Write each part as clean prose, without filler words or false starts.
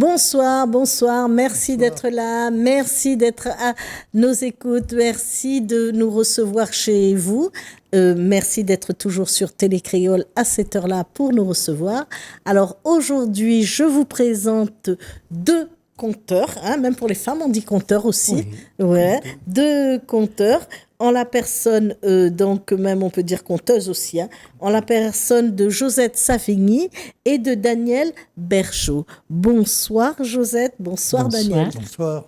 Bonsoir, bonsoir. Merci d'être là. Merci d'être à nos écoutes. Merci de nous recevoir chez vous. Merci d'être toujours sur Télé Créole à cette heure-là pour nous recevoir. Alors aujourd'hui, je vous présente deux conteurs, hein, même pour les femmes, on dit conteur aussi. Oui. Ouais, deux conteurs. En la personne, donc même on peut dire conteuse aussi, hein, en la personne de Josette Savigny et de Daniel Bergeau. Bonsoir Josette, bonsoir Daniel. Bonsoir.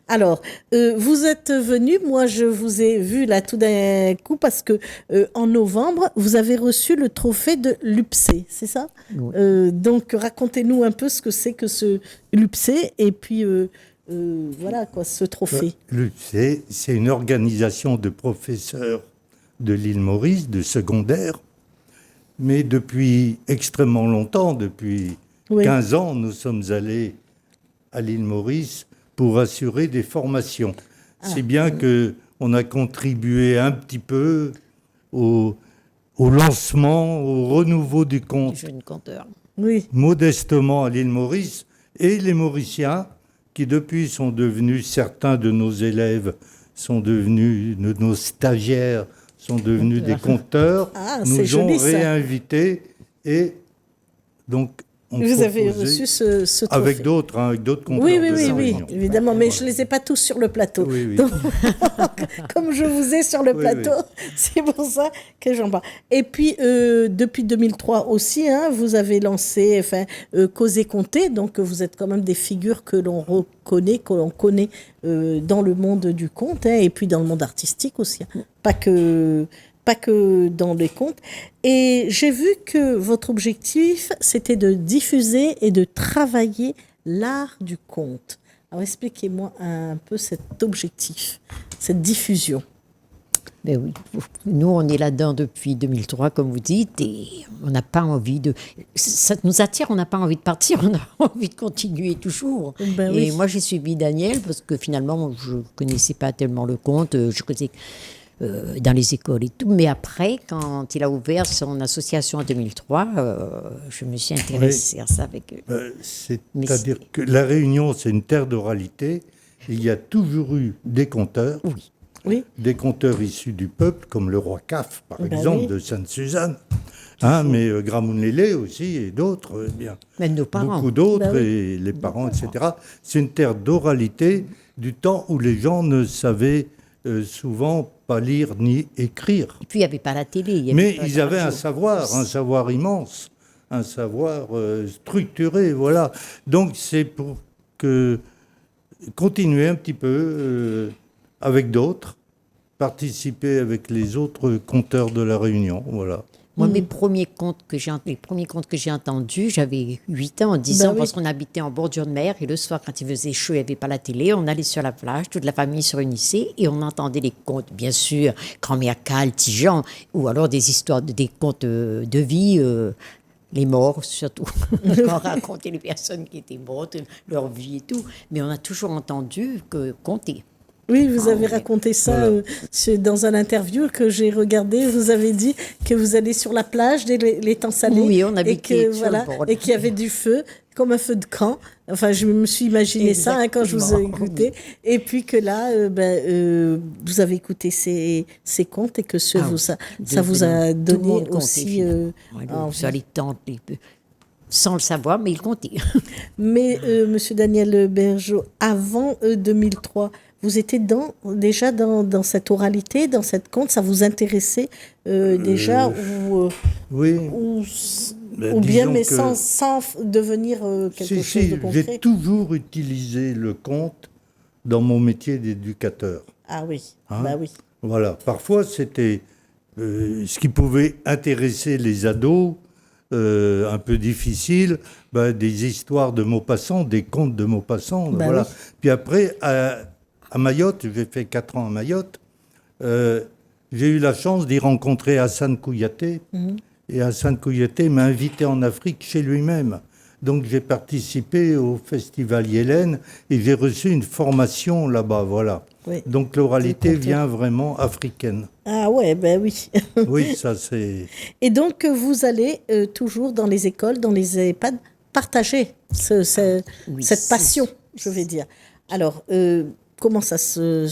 Alors, vous êtes venu, moi je vous ai vu là tout d'un coup parce que en novembre, vous avez reçu le trophée de l'UPC, c'est ça? Oui. Donc racontez-nous un peu ce que c'est que ce l'UPC et puis... voilà quoi, ce trophée. L'UPC, c'est une organisation de professeurs de l'île Maurice, de secondaire, mais depuis extrêmement longtemps, depuis 15 ans, nous sommes allés à l'île Maurice pour assurer des formations. C'est bien qu'on a contribué un petit peu au lancement, au renouveau du conte. Jeune conteur. Oui. Modestement à l'île Maurice, et les Mauriciens, qui depuis sont devenus, certains de nos élèves sont devenus, nos stagiaires sont devenus des conteurs, nous ont réinvités et donc on vous avez reçu ce trophée. Avec d'autres conteurs. Oui, évidemment, mais je ne les ai pas tous sur le plateau. Oui. Donc, comme je vous ai sur le plateau, c'est pour ça que j'en parle. Et puis, depuis 2003 aussi, hein, vous avez lancé Causer Compter, donc vous êtes quand même des figures que l'on reconnaît, que l'on connaît dans le monde du conte, hein, et puis dans le monde artistique aussi. Hein. Pas que dans les contes. Et j'ai vu que votre objectif, c'était de diffuser et de travailler l'art du conte. Alors expliquez-moi un peu cet objectif, cette diffusion. Ben oui, nous on est là-dedans depuis 2003, comme vous dites, et on n'a pas envie de... Ça nous attire, on n'a pas envie de partir, on a envie de continuer toujours. Et moi j'ai suivi Daniel, parce que finalement je ne connaissais pas tellement le conte, je connaissais... dans les écoles et tout. Mais après, quand il a ouvert son association en 2003, je me suis intéressée à ça avec eux. C'est-à-dire que La Réunion, c'est une terre d'oralité. Il y a toujours eu des conteurs, des conteurs issus du peuple, comme le roi Caf, par exemple, de Sainte-Suzanne. Hein, mais Gramoun Lélé aussi, et d'autres, bien. Même nos parents. Beaucoup d'autres, et les parents, etc. C'est une terre d'oralité du temps où les gens ne savaient souvent pas lire ni écrire. Et puis il n'y avait pas la télé. Mais ils avaient un savoir immense, un savoir structuré, voilà. Donc c'est pour continuer un petit peu avec d'autres, participer avec les autres conteurs de la Réunion, voilà. Moi, les premiers contes que j'ai entendus, j'avais 8 ans, 10 ans, parce qu'on habitait en bordure de mer. Et le soir, quand il faisait chaud, il n'y avait pas la télé. On allait sur la plage, toute la famille se réunissait et on entendait les contes, bien sûr, Grand-mère Cal, Tijan, ou alors des histoires, des contes de vie, les morts surtout. On racontait les personnes qui étaient mortes, leur vie et tout. Mais on a toujours entendu compter. Oui, vous avez raconté ça dans un interview que j'ai regardé. Vous avez dit que vous allez sur la plage les temps salés. Oui, on habitait sur le bord. Et qu'il y avait du feu, comme un feu de camp. Enfin, je me suis imaginé ça quand je vous ai écouté. Et puis que là, vous avez écouté ces contes et que ça vous a donné aussi... sur les tentes, sans le savoir, mais il comptait. Mais, Monsieur Daniel Bergeau, avant 2003... Vous étiez déjà dans cette oralité, dans cette conte, ça vous intéressait déjà ou bien, mais sans devenir quelque chose de concret? J'ai toujours utilisé le conte dans mon métier d'éducateur. Ah oui, oui. Voilà, parfois c'était ce qui pouvait intéresser les ados, un peu difficile, des histoires de Maupassant, des contes de Maupassant, voilà. Oui. Puis après... À Mayotte, j'ai fait 4 ans à Mayotte, j'ai eu la chance d'y rencontrer Hassan Kouyaté. Et Hassan Kouyaté m'a invité en Afrique chez lui-même. Donc j'ai participé au festival Yélène et j'ai reçu une formation là-bas, voilà. Oui. Donc l'oralité vient vraiment africaine. Ah ouais, oui. Oui, ça c'est... Et donc vous allez toujours dans les écoles, dans les EHPAD partager Oui, cette c'est passion, sûr. je vais dire. Alors, comment ça se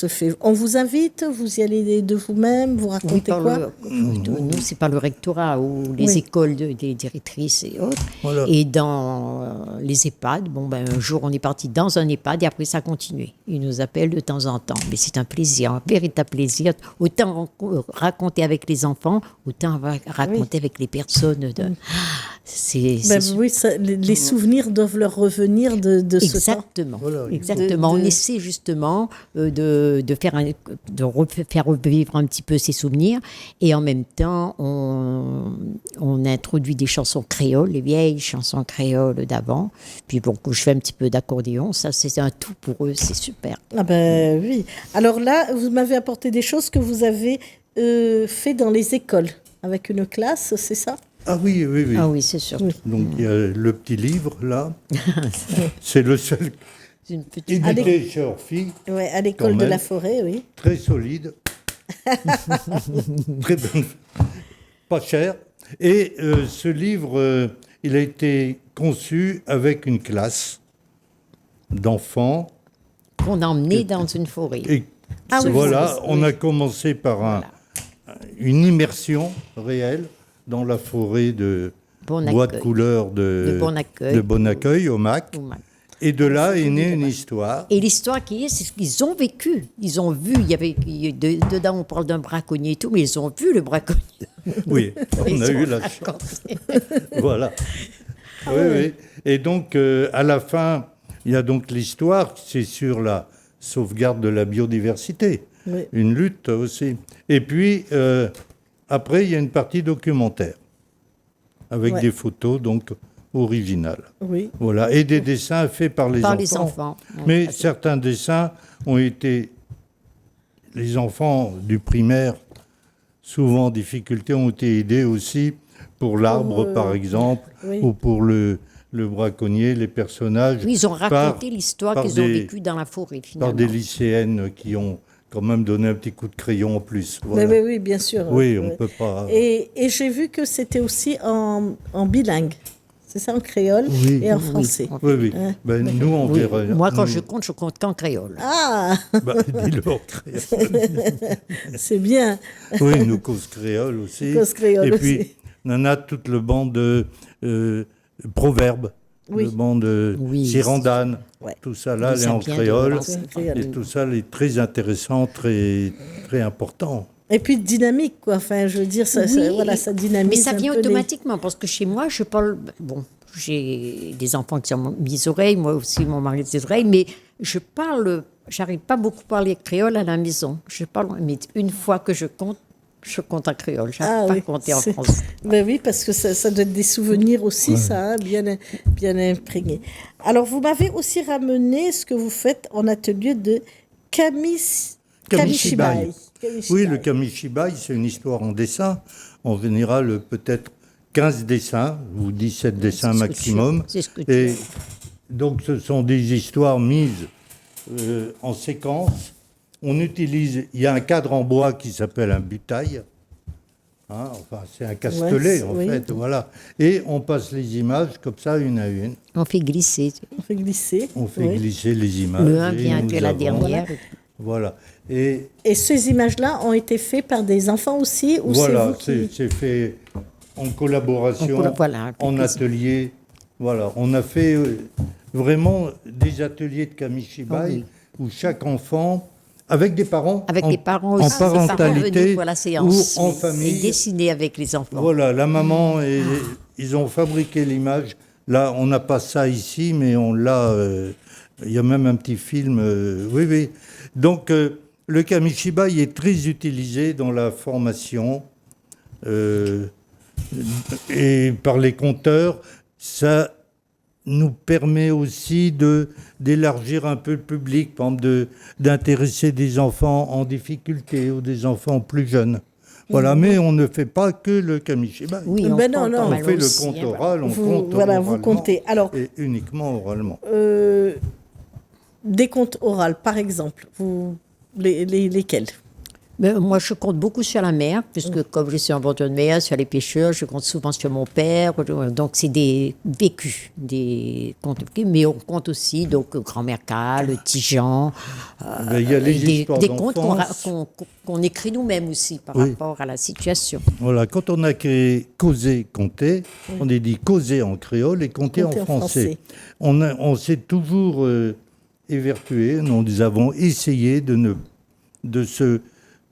fait? On vous invite, vous y allez de vous-même, vous Oui, racontez par quoi? nous, c'est par le rectorat ou les Oui. écoles des directrices et autres. Voilà. Et dans les EHPAD, un jour, on est parti dans un EHPAD et après, ça a continué. Ils nous appellent de temps en temps. Mais c'est un plaisir, un véritable plaisir. Autant raconter avec les enfants, autant raconter avec les personnes. C'est Oui, les souvenirs doivent leur revenir de ce temps. Exactement. Voilà. Exactement. On essaie justement de faire revivre un petit peu ces souvenirs et en même temps, on introduit des chansons créoles, les vieilles chansons créoles d'avant. Puis je fais un petit peu d'accordéon. Ça, c'est un tout pour eux. C'est super. Ah ben oui. Alors là, vous m'avez apporté des choses que vous avez fait dans les écoles avec une classe, c'est ça? Ah oui, oui, oui. Ah oui, c'est sûr. Donc il y a le petit livre, là. C'est le seul C'est une petite... édité chez Orphy, Ouais, à l'école Quand de même. la forêt, oui. très solide, très bonne, pas cher. Et ce livre, il a été conçu avec une classe d'enfants. qu'on a emmené dans une forêt. Et Ah oui, voilà, oui. on a commencé par une immersion réelle dans la forêt de Bon bois de accueil. couleur De Bon Accueil. de Bon Accueil au MAC. Au MAC. Et de là est née une histoire. Et l'histoire qui est, c'est ce qu'ils ont vécu. Ils ont vu, dedans on parle d'un braconnier et tout, mais ils ont vu le braconnier. Oui, on Ils a ont eu la chance. raconté. Voilà. Oui, oui. Et donc, à la fin, il y a donc l'histoire, c'est sur la sauvegarde de la biodiversité. Oui. Une lutte aussi. Et puis, après, il y a une partie documentaire, avec Ouais. des photos, donc, originales. Oui. Voilà. Et des dessins faits par les Par enfants. les enfants. Mais certains dessins ont été... Les enfants du primaire, souvent en difficulté, ont été aidés aussi pour l'arbre, par exemple, oui. ou pour le braconnier, les personnages. Oui, ils ont raconté par- l'histoire par qu'ils ont des- vécue dans la forêt, Par finalement. des lycéennes qui ont quand même donné un petit coup de crayon en plus. Voilà. Mais oui, bien sûr. Oui, on ne peut pas... Et j'ai vu que c'était aussi en bilingue. C'est ça, en créole Oui. et en Oui. français. Oui, oui. Hein. Ben, nous, on Oui. verra. Moi, quand nous- je compte qu'en créole. Ah, Bah, dis-le en créole. c'est bien. Oui, nous cause créole aussi. Cause créole Et puis, aussi. on a toute le banc de proverbes, Oui. le banc de Oui. Sirandane. Ouais. Tout ça, là, Oui, elle est ça en vient de créole. l'ancien. Et tout ça, est très intéressant, très, très important. Et puis dynamique, quoi. Enfin, je veux dire, voilà, ça dynamise. Mais ça un vient peu les- automatiquement, parce que chez moi, je parle. Bon, j'ai des enfants qui ont mis les oreilles, moi aussi, mon mari a des oreilles, mais je parle. J'arrive pas beaucoup à parler créole à la maison. Je parle, mais une fois que je compte en créole. J'arrive pas à compter en c'est- français. Ben oui, parce que ça doit être des souvenirs aussi, ça, hein, bien imprégné. Alors, vous m'avez aussi ramené ce que vous faites en atelier de Kamishibai. Oui, le Kamishibai, c'est une histoire en dessin. En général, peut-être 15 dessins ou 17 dessins C'est ce que maximum. c'est ce que tu Et fais. donc, ce sont des histoires mises en séquence. On utilise, il y a un cadre en bois qui s'appelle un butail. Hein, enfin, c'est un castelet, Ouais, en oui. fait, voilà. Et on passe les images comme ça, une à une. On fait glisser. On fait glisser. On fait oui. glisser les images. Le 1 et vient nous après la avons- dernière. Voilà. Et Et ces images-là ont été faites par des enfants aussi, ou voilà, c'est vous qui... c'est fait en collaboration, Voilà, en avec les- atelier. Voilà, on a fait vraiment des ateliers de Kamishibai Ah oui. où chaque enfant, avec des parents, Avec en, les parents en aussi. Les parents venus parentalité pour la séance. ou en oui, famille. Et dessiner avec les enfants. Voilà, la maman, et ils ont fabriqué l'image. Là, on n'a pas ça ici, mais on l'a. Il y a même un petit film. Oui, oui. Donc, le Kamishibai est très utilisé dans la formation et par les conteurs. Ça nous permet aussi d'élargir un peu le public, par exemple, d'intéresser des enfants en difficulté ou des enfants plus jeunes. Voilà, mais on ne fait pas que le Kamishibai. Oui, Ben non, compte non. en On mal fait le aussi, conte hein, voilà. oral, on Vous- compte voilà, vous oralement comptez. Alors, et uniquement oralement. des contes oraux, par exemple, lesquels? Mais moi, je compte beaucoup sur la mer, puisque comme je suis en bordure de mer, sur les pêcheurs, je compte souvent sur mon père. Donc, c'est des vécus, des contes vécus. Mais on compte aussi, donc, Grand-mère Cal, Tijan. Il y a les histoires des contes d'enfance. qu'on écrit nous-mêmes aussi par rapport à la situation. Voilà, quand on a créé Causer, Compter, on a dit causer en créole et compter en français. On s'est toujours évertué, nous avons essayé de se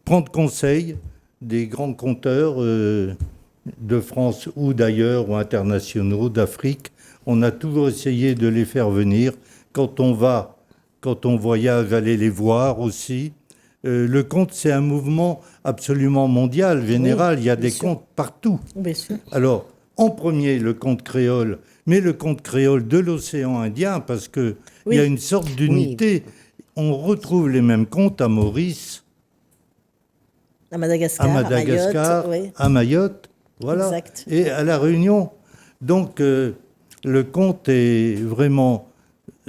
prendre conseil des grands conteurs de France ou d'ailleurs, ou internationaux, d'Afrique. On a toujours essayé de les faire venir. Quand on voyage, aller les voir aussi. Le conte, c'est un mouvement absolument mondial, général. Il y a des contes partout. Bien sûr. Alors, en premier, le conte créole, mais le conte créole de l'océan Indien, parce qu'il y a une sorte d'unité. On retrouve les mêmes contes à Maurice, à Madagascar, à Mayotte, voilà, exact. Et à La Réunion. Donc, le conte est vraiment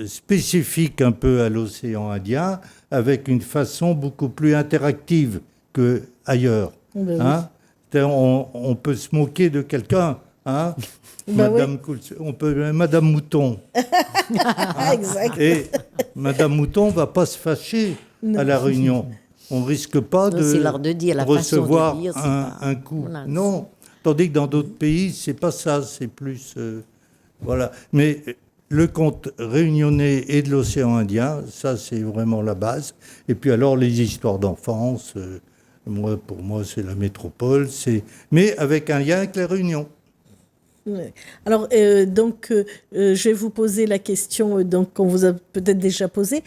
spécifique un peu à l'océan Indien, avec une façon beaucoup plus interactive qu'ailleurs. Hein? On peut se moquer de quelqu'un, hein? Madame Mouton. Exact. Et Madame Mouton ne va pas se fâcher à La Réunion. On ne risque pas de recevoir un coup. Voilà, non. Tandis que dans d'autres pays, c'est pas ça. C'est plus... voilà. Mais le conte réunionnais et de l'océan Indien, ça, c'est vraiment la base. Et puis alors, les histoires d'enfance, pour moi, c'est la métropole. Mais avec un lien avec la Réunion. Alors, je vais vous poser la question qu'on vous a peut-être déjà posée.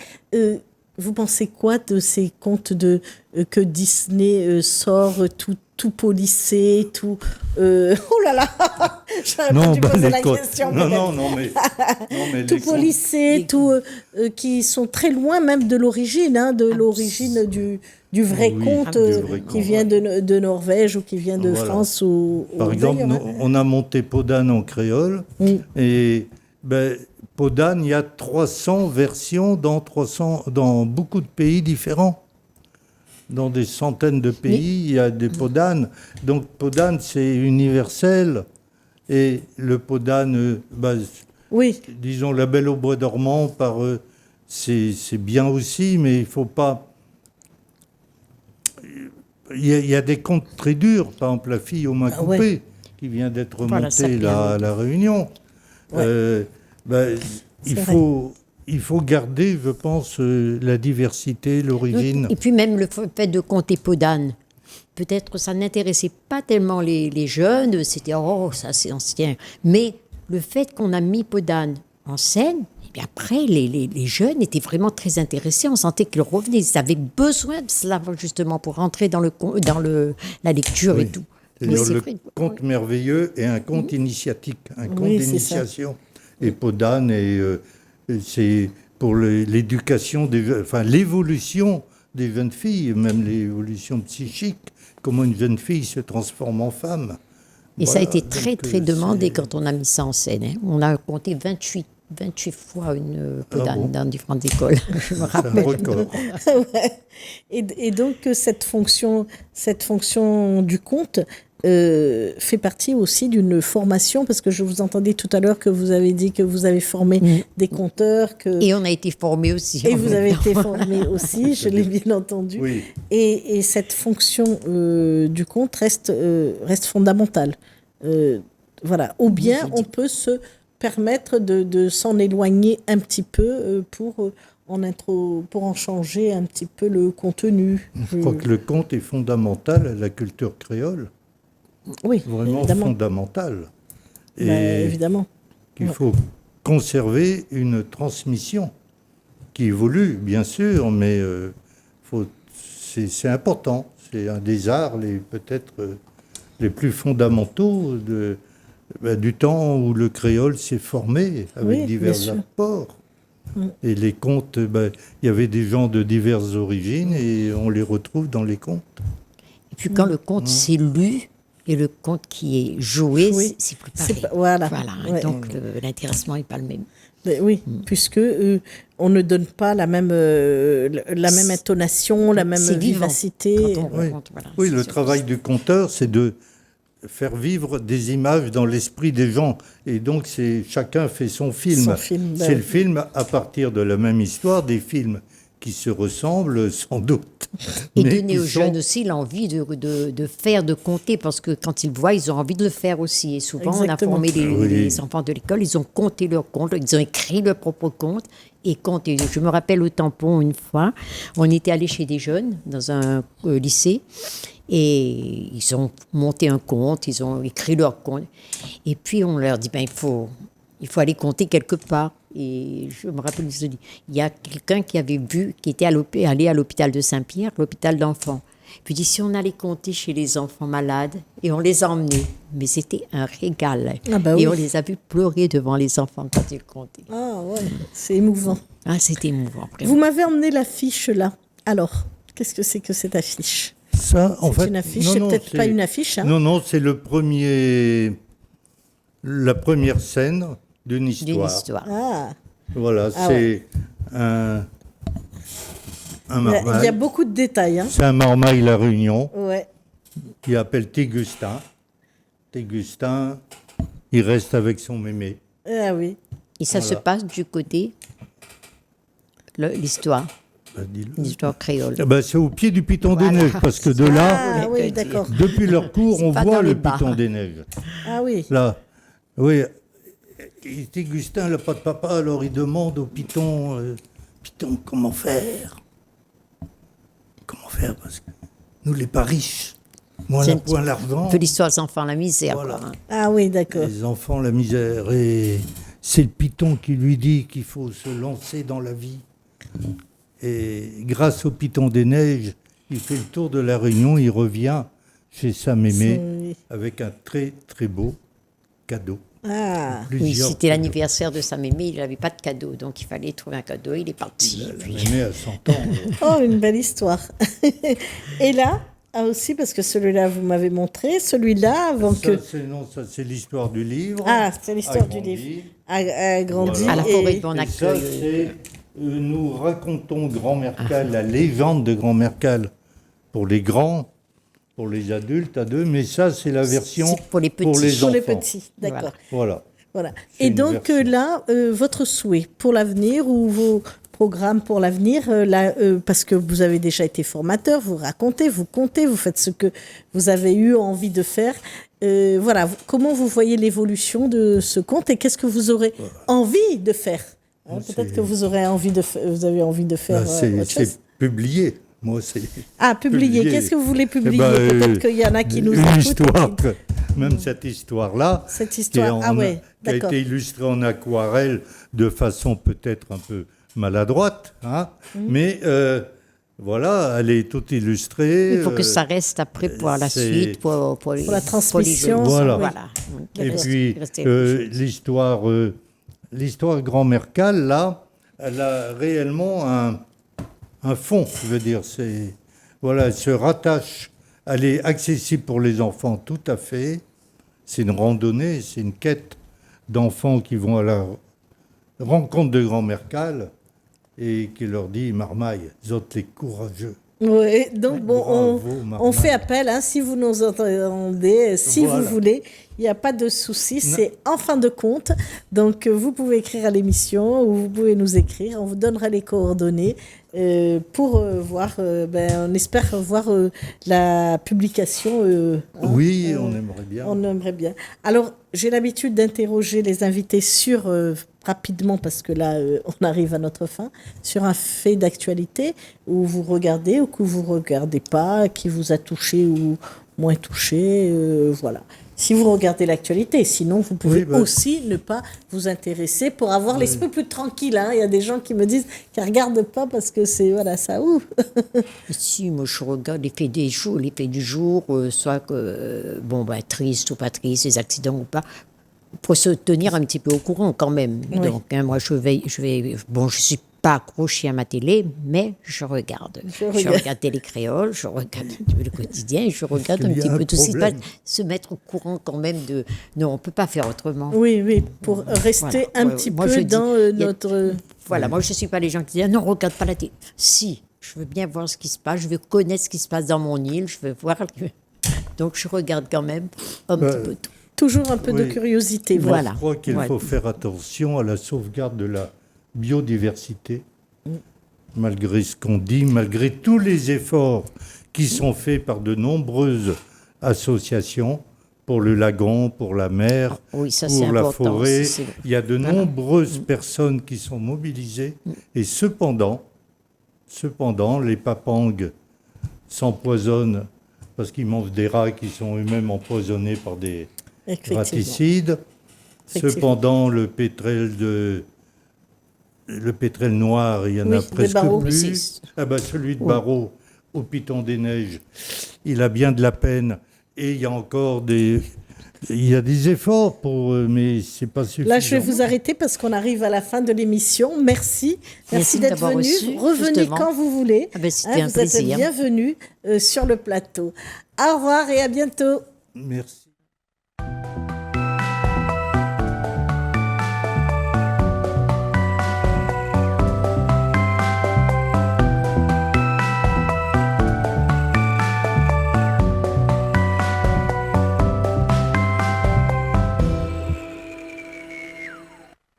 Vous pensez quoi de ces contes que Disney sort tout policé, tout... oh là là, j'aurais pas dû poser la question. Non, mais tout policé, tout qui sont très loin même de l'origine, hein, du vrai conte qui vient de Norvège ou qui vient de France ou par exemple, on a monté Podane en créole et Podane, il y a 300 versions dans beaucoup de pays différents. Dans des centaines de pays, il y a des Podanes. Donc Podane, c'est universel. Et le Podane, disons La Belle au bois dormant, c'est bien aussi, mais il ne faut pas... Il y a des contes très durs, par exemple La fille aux mains coupées, qui vient d'être remontée à La Réunion. Il faut garder, je pense, la diversité, l'origine. Et puis même le fait de compter Podane, peut-être que ça n'intéressait pas tellement les jeunes, c'était « oh, ça c'est ancien ». Mais le fait qu'on a mis Podane en scène, et bien après, les jeunes étaient vraiment très intéressés, on sentait qu'ils revenaient, ils avaient besoin de cela justement pour rentrer dans la lecture et tout. C'est-à-dire le conte merveilleux et un conte initiatique, un conte d'initiation. Et Podane, c'est pour l'éducation, l'évolution des jeunes filles, même l'évolution psychique, comment une jeune fille se transforme en femme. Et ça a été très, très demandé quand on a mis ça en scène. Hein. On a compté 28 fois une Podane dans différentes écoles, je me rappelle. C'est un record. Et donc, cette fonction du conte fait partie aussi d'une formation, parce que je vous entendais tout à l'heure que vous avez dit que vous avez formé des conteurs. Et on a été formés aussi. Et vous avez été formés aussi, je l'ai bien entendu. Oui. Et cette fonction du conte reste fondamentale. Voilà. Ou bien on peut se permettre de s'en éloigner un petit peu pour en changer un petit peu le contenu. Je crois que le conte est fondamental à la culture créole. Oui, vraiment évidemment. fondamental. Et évidemment. qu'il faut conserver une transmission qui évolue, bien sûr, mais c'est important. C'est un des arts peut-être les plus fondamentaux du temps où le créole s'est formé avec divers apports. Et les contes, il y avait des gens de diverses origines et on les retrouve dans les contes. Et puis quand le conte s'est lu, Et le conte qui est joué, Oui. c'est plus pareil. Voilà. Ouais. Donc, l'intéressement n'est pas le même. Mais oui, puisque on ne donne pas la même intonation, la même C'est vivant. vivacité. Quand on Oui, raconte, voilà, oui, c'est le sûr. travail du conteur, c'est de faire vivre des images dans l'esprit des gens. Et donc, chacun fait son film. Son film, C'est le film à partir de la même histoire, des films qui se ressemblent sans doute. Et mais donner qui aux sont- jeunes aussi l'envie de faire, de compter, parce que quand ils le voient, ils ont envie de le faire aussi. Et souvent, Exactement. on a formé Oui. les enfants de l'école, ils ont compté leurs comptes, ils ont écrit leurs propres comptes et compté. Je me rappelle au tampon, une fois, on était allé chez des jeunes dans un lycée et ils ont monté un compte, ils ont écrit leur compte. Et puis, on leur dit, il faut aller compter quelque part. Et je me rappelle, je dis, il y a quelqu'un qui avait vu, qui était allé à l'hôpital de Saint-Pierre, l'hôpital d'enfants. Puis il dit, si on allait compter chez les enfants malades, et on les a emmenés. Mais c'était un régal. Ah bah et oui. on les a vus pleurer devant les enfants quand ils comptaient. Ah ouais, c'est émouvant. Ah, c'était émouvant, vraiment. Vous m'avez emmené l'affiche là. Alors, qu'est-ce que c'est que cette affiche? Ça, en C'est fait, une affiche, non, c'est non, peut-être pas une affiche. Hein. Non, c'est la première scène d'une D'une histoire. histoire. Ah, Voilà, Ah c'est un il y a marmaille. beaucoup de détails. Hein. C'est un marmaille La Réunion Ouais. qui appelle Tégustin. Tégustin, il reste avec son mémé. Ah oui. Et ça se Voilà. passe du côté, l'histoire, Bah, dis-le. l'histoire créole. Ah bah, c'est au pied du Piton des Voilà. Neiges, parce que de là, Ah oui, d'accord. depuis leur cours, C'est on pas voit dans le les bas. Piton des Neiges. Ah oui. Là, oui. Et Tégustin n'a pas de papa, alors il demande au Piton, Piton, comment faire? Comment faire? Parce que nous, les pas riches, moi, C'est on un n'a point l'argent. Un peu l'histoire des enfants, la misère. Voilà. Quoi, hein. Ah oui, d'accord. Les enfants, la misère. Et c'est le Piton qui lui dit qu'il faut se lancer dans la vie. Et grâce au Piton des Neiges, il fait le tour de la Réunion, il revient chez sa mémé Oui. avec un très très beau cadeau. Ah, Oui, Plusieurs c'était cadeaux. l'anniversaire de sa mémé, il n'avait pas de cadeau, donc il fallait trouver un cadeau, il est parti. La Puis- mémé a 100 ans. oh, une belle histoire. Et là, ah aussi, parce que celui-là, vous m'avez montré, celui-là, avant que... Ça, c'est l'histoire du livre. Ah, c'est l'histoire du Agrandi. livre. A grandi. Voilà. À la et- forêt de Bon Et ça, Accueil. c'est, nous racontons Grand Mercal, la légende de Grand Mercal, pour les grands, pour les adultes à deux, mais ça, c'est la version C'est pour les petits. Pour enfants. les petits, d'accord. Voilà. Voilà. C'est Et une donc version. là, votre souhait pour l'avenir ou vos programmes pour l'avenir, parce que vous avez déjà été formateur, vous racontez, vous comptez, vous faites ce que vous avez eu envie de faire. Voilà, comment vous voyez l'évolution de ce conte et qu'est-ce que vous aurez envie de faire? Hein, peut-être que vous aurez envie de, vous avez envie de faire Là, c'est, autre chose. c'est publié. Moi, c'est Ah, publier. publié. Qu'est-ce que vous voulez publier? Eh ben, Peut-être qu'il y en a qui nous une écoutent. histoire, même cette histoire-là, Cette qui est histoire, ah ouais, qui a d'accord. été illustrée en aquarelle de façon peut-être un peu maladroite, hein, mais voilà, elle est toute illustrée. Il faut que ça reste après pour la c'est- suite, pour la transmission, les jeunes. Voilà. Voilà. Et Reste- puis rester quelque chose. l'histoire Grand Mercal, là, elle a réellement un fond, je veux dire. Voilà, elle se rattache, elle est accessible pour les enfants tout à fait. C'est une randonnée, c'est une quête d'enfants qui vont à la rencontre de Grand Mercal et qui leur dit Marmaille, zot les courageux. Oui, donc bon, Bravo, on Marmaille. fait appel, hein, si vous nous entendez, si Voilà. vous voulez, il n'y a pas de souci, c'est en fin de compte. Donc vous pouvez écrire à l'émission ou vous pouvez nous écrire, on vous donnera les coordonnées pour voir, on espère voir la publication. Hein, Oui, on aimerait bien. on aimerait bien. Alors, j'ai l'habitude d'interroger les invités sur, rapidement, parce que là, on arrive à notre fin, sur un fait d'actualité où vous regardez ou que vous ne regardez pas, qui vous a touché ou moins touché. Voilà. Si vous regardez l'actualité, sinon vous pouvez Oui, bah. aussi ne pas vous intéresser pour avoir l'esprit plus tranquille. Hein. Il y a des gens qui me disent qu'ils ne regardent pas parce que c'est, voilà, ça ouf. Si, moi je regarde l'effet des jours, l'effet du jour, soit que, triste ou pas triste, les accidents ou pas, pour se tenir un petit peu au courant quand même. Oui. Donc, hein, moi je vais, je suis pas accrochée à ma télé, mais je regarde. Je regarde Télé Créole, je regarde le quotidien, je regarde un petit peu tout ce qui se passe, se mettre au courant quand même de... Non, on ne peut pas faire autrement. Oui, pour rester un petit peu dans notre... Voilà, moi je ne suis pas les gens qui disent « Non, regarde pas la télé ». Si, je veux bien voir ce qui se passe, je veux connaître ce qui se passe dans mon île, je veux voir... Donc je regarde quand même un petit peu tout. Toujours un peu de curiosité. Voilà. Je crois qu'il faut faire attention à la sauvegarde de la biodiversité, malgré ce qu'on dit, malgré tous les efforts qui sont faits par de nombreuses associations pour le lagon, pour la mer, pour la forêt. Il y a de nombreuses personnes qui sont mobilisées et cependant, les papangs s'empoisonnent parce qu'ils mangent des rats qui sont eux-mêmes empoisonnés par des raticides. Cependant, le pétrel noir, il y en a presque plus. Celui de Barreau, au Piton des Neiges, il a bien de la peine. Et il y a encore des efforts, mais c'est pas suffisant. Là, je vais vous arrêter parce qu'on arrive à la fin de l'émission. Merci d'être venu. Revenez quand vous voulez. C'était un plaisir. Vous êtes bienvenue sur le plateau. Au revoir et à bientôt. Merci.